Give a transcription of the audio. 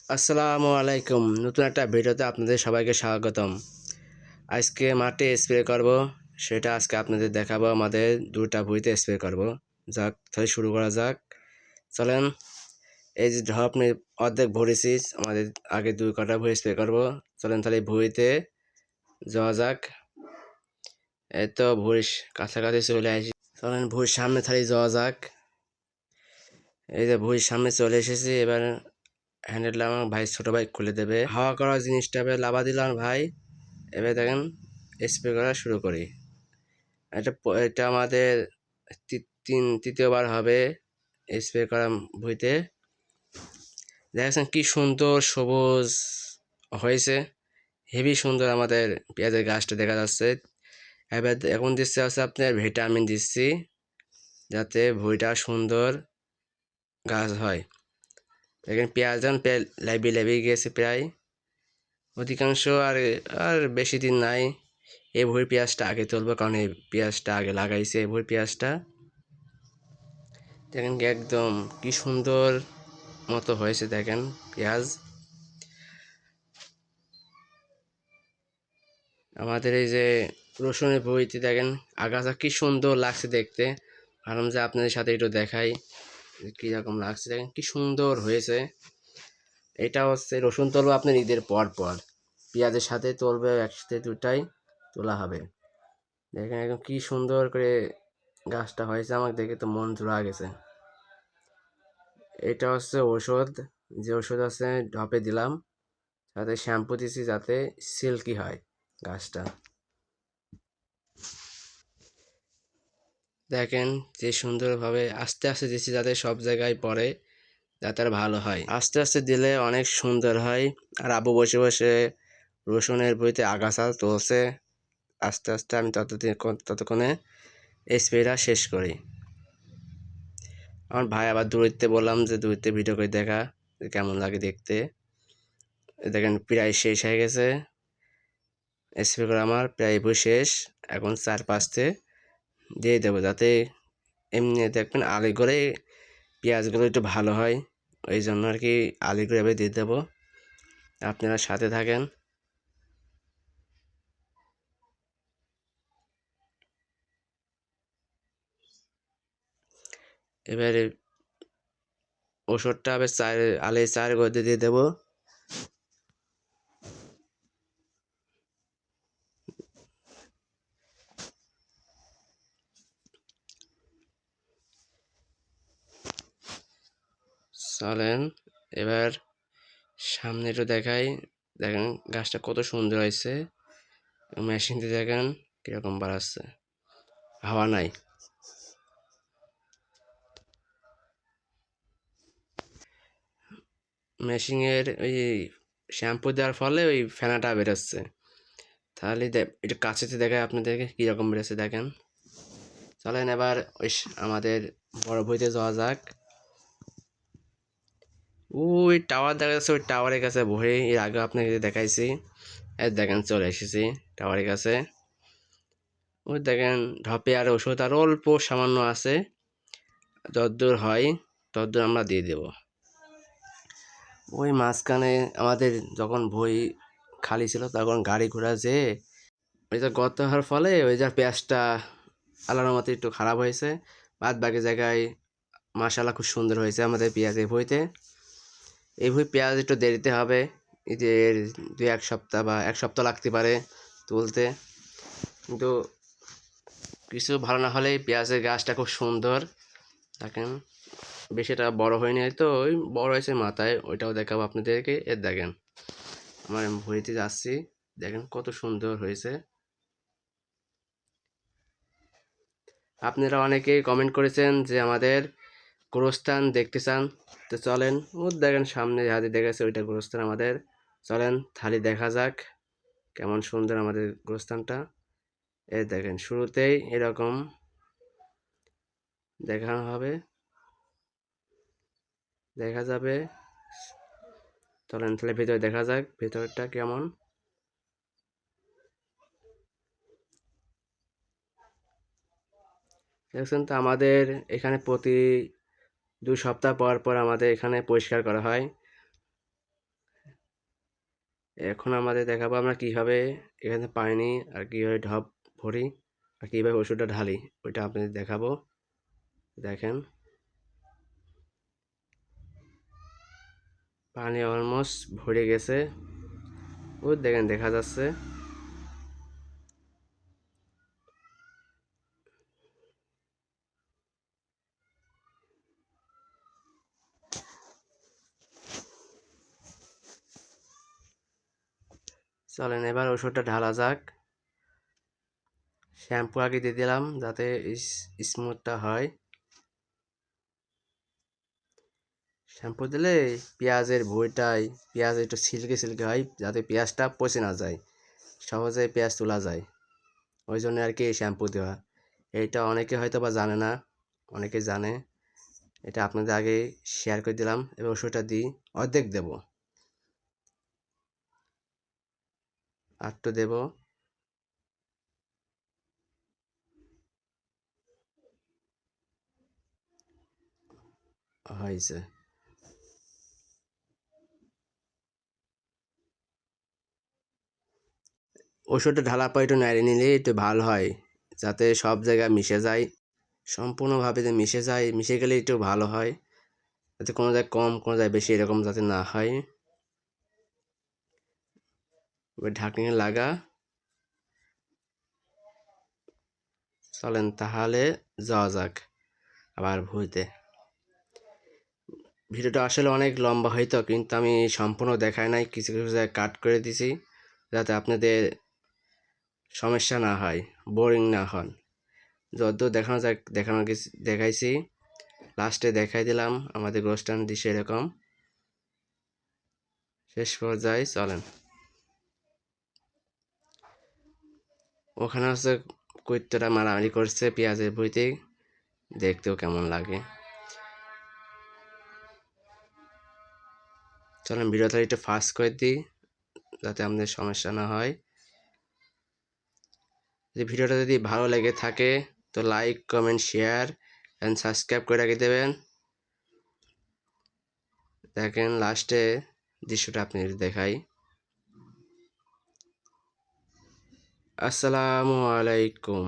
আসসালামু আলাইকুম। নতুন একটা ভিডিওতে আপনাদের সবাইকে স্বাগতম। আজকে মাঠে স্প্রে করব, সেটা আজকে আপনাদের দেখাবো। আমাদের দুটা ভুঁইতে স্প্রে করব। যাক, তাহলে শুরু করা যাক। চলেন। এই যে ধর আপনি অর্ধেক ভরেছি, আমাদের আগে দুই কাটা ভুঁই স্প্রে করব। চলেন তাহলে ভুঁইতে যাওয়া যাক। এই তো ভুঁই কাছাকাছি চলে আসি। চলেন ভুঁইর সামনে তাহলে যাওয়া যাক। এই যে ভুঁইর সামনে চলে এসেছি। এবার হ্যান্ডেলটা আমার ভাই ছোট ভাই খুলে দেবে। হাওয়া করা জিনিসটা এবার লাভা দিলাম ভাই। এবার দেখেন স্প্রে করা শুরু করি। এটা আমাদের তৃতীয়বার হবে স্প্রে করা ভুঁইতে। দেখেছেন কি সুন্দর সবুজ হয়েছে, হেভি সুন্দর আমাদের পেঁয়াজের গাছটা দেখা যাচ্ছে। এবার এখন দিচ্ছে হচ্ছে আপনার ভিটামিন দিচ্ছি, যাতে ভুঁইটা সুন্দর গাছ হয়। দেখেন পেঁয়াজ যখন প্রায় লাইবি গিয়েছে, প্রায় অধিকাংশ আর আর বেশি দিন নাই। এই ভুঁই পেঁয়াজটা আগে তুলবো, কারণ এই পেঁয়াজটা আগে লাগাইছে। এই ভুঁই পেঁয়াজটা দেখেন কি একদম কি সুন্দর মতো হয়েছে। দেখেন পেঁয়াজ আমাদের এই যে রসুনের ভুঁইতে দেখেন আগাছা কি সুন্দর লাগছে দেখতে। ভাবলাম যে আপনাদের সাথে একটু দেখাই কীরকম লাগছে। দেখেন কি সুন্দর হয়েছে। এটা হচ্ছে রসুন তুলবো আপনার ঈদের পর পর, পেঁয়াজের সাথে তুলবে একসাথে, দুটাই তোলা হবে। দেখেন একদম কি সুন্দর করে গাছটা হয়েছে, আমার দেখে তো মন জুড়া গেছে। এটা হচ্ছে ওষুধ, যে ওষুধ আছে ঢপে দিলাম, সাথে শ্যাম্পু দিছি যাতে সিল্কি হয় গাছটা। দেখেন যে সুন্দরভাবে আস্তে আস্তে দিছি যাতে সব জায়গায় পড়ে, যাতে আর ভালো হয়। আস্তে আস্তে দিলে অনেক সুন্দর হয়। আর আবু বসে বসে রসুনের বইতে আগাছা তুলছে। আস্তে আস্তে আমি ততক্ষণে স্প্রেটা শেষ করি। আমার ভাই আবার দূরত্বে বললাম যে দূরত্বে ভিডিও করে দেখা যে কেমন লাগে দেখতে। দেখেন প্রায় শেষ হয়ে গেছে স্প্রে করা, আমার প্রায় বই শেষ। এখন চারপাশে দিয়ে দেবো, যাতে এমনি দেখবেন আলি করে পেঁয়াজগুলো একটু ভালো হয়। ওই জন্য আর কি আলি করে এভাবে দিয়ে দেবো। আপনারা সাথে থাকেন। এবারে ওষুধটা আবার আলি চার গদে দিয়ে দেবো। চলেন এবার সামনে একটু দেখাই। দেখেন গাছটা কত সুন্দর হয়েছে। মেশিন দিয়ে দেখেন কীরকম বাড়াচ্ছে, হাওয়া নাই। মেশিনের ওই শ্যাম্পু দেওয়ার ফলে ওই ফেনাটা বেরোচ্ছে। তাহলে একটু কাছেতে দেখায় আপনাদেরকে কীরকম বেরোচ্ছে। দেখেন চলেন এবার ওই আমাদের বড় ভুঁইতে যাওয়া যাক। ওই টাওয়ার দেখা যাচ্ছে, ওই টাওয়ারের কাছে ভুঁই এর আগে আপনাকে দেখাইছি। দেখেন চলে এসেছি টাওয়ারের কাছে। ওই দেখেন ঢপে আর ওষুধ আর অল্প সামান্য আছে, যতদূর হয় ততদূর আমরা দিয়ে দেব। ওই মাঝখানে আমাদের যখন ভুঁই খালি ছিল তখন গাড়ি ঘোড়া যেয়ে ওই যে গর্ত হওয়ার ফলে ওই যে পেঁয়াজটা আলানোর মতো একটু খারাপ হয়েছে। বাদ বাকি জায়গায় মাশাআল্লাহ খুব সুন্দর হয়েছে আমাদের পেঁয়াজ এই ভুঁইতে। এই ভুঁই পেঁয়াজ একটু দেরিতে হবে, ঈদের 2-1 সপ্তাহ বা 1 সপ্তাহ লাগতে পারে তুলতে। কিন্তু কিছু ভালো না হলেই পেঁয়াজের গাছটা খুব সুন্দর। দেখেন বেশিটা বড় হয়নি, হয়তো ওই বড় হয়েছে মাথায়, ওইটাও দেখাবো আপনাদেরকে। দেখেন আমার ভুঁইতে যাচ্ছি, দেখেন কত সুন্দর হয়েছে। আপনারা অনেকেই কমেন্ট করেছেন যে আমাদের গোরস্থান দেখতে চান, তো চলেন ও দেখেন সামনে যাদের দেখেছে ওইটা গোরস্থান আমাদের। চলেন থালি দেখা যাক কেমন সুন্দর আমাদের গোরস্থানটা। দেখেন শুরুতেই এরকম দেখানো হবে, দেখা যাবে। চলেন তাহলে ভিতরে দেখা যাক ভিতরটা কেমন। দেখছেন তো আমাদের এখানে প্রতি 2 সপ্তাহ পর পর আমাদের এখানে পরিষ্কার করা হয়। এখন আমাদের দেখাবো আমরা কীভাবে এখানে পানি নিই আর কীভাবে ঢপ ভরি আর কীভাবে ওষুধটা ঢালি, ওইটা আপনাদের দেখাবো। দেখেন পানি অলমোস্ট ভরে গেছে, ওই দেখেন দেখা যাচ্ছে। চলেন এবার ওষুধটা ঢালা যাক। শ্যাম্পু আগে দিয়ে দিলাম যাতে স্মুথটা হয়। শ্যাম্পু দিলে পেঁয়াজের ভুঁইটাই পেঁয়াজ একটু সিল্কি সিল্কি হয়, যাতে পেঁয়াজটা পচে না যায়, সহজে পেঁয়াজ তোলা যায়, ওই জন্য আর কি শ্যাম্পু দেওয়া। এইটা অনেকে হয়তো বা জানে না, অনেকে জানে। এটা আপনাদের আগে শেয়ার করে দিলাম। এবার ওষুধটা দিই, অর্ধেক দেব, আরটু দেব। হয়েছে। ওষুধটা ঢালার পর একটু নেড়ে নিলে একটু ভালো হয়, যাতে সব জায়গায় মিশে যায়, সম্পূর্ণভাবে যে মিশে যায়, মিশে গেলে একটু ভালো হয়, যাতে কোনো জায়গায় কম কোনো জায়গায় বেশি এরকম যাতে না হয়। ওই ঢাকনি লাগা। চলেন তাহলে যাওয়া যাক আবার ভুঁইতে। ভিডিওটা আসলে অনেক লম্বা হয়তো, কিন্তু আমি সম্পূর্ণ দেখাই নাই, কিছু কিছু জায়গায় কাট করে দিছি যাতে আপনাদের সমস্যা না হয়, বোরিং না হন। যতদূর দেখানো যায় দেখাইছি, লাস্টে দেখাই দিলাম আমাদের গোস্টান দিছে এরকম। শেষ পর্যায়ে চলেন, ওখানে হচ্ছে কৈত্যটা মারামারি করছে পেঁয়াজের ভুঁইতে, দেখতেও কেমন লাগে। চলেন ভিডিওটা একটু ফাস্ট করে দিই যাতে আমাদের সমস্যা না হয়। যদি ভিডিওটা যদি ভালো লেগে থাকে তো like comment share and subscribe করে রেখে দেবেন। দেখেন লাস্টে দৃশ্যটা আপনি দেখাই। আসসালামু আলাইকুম।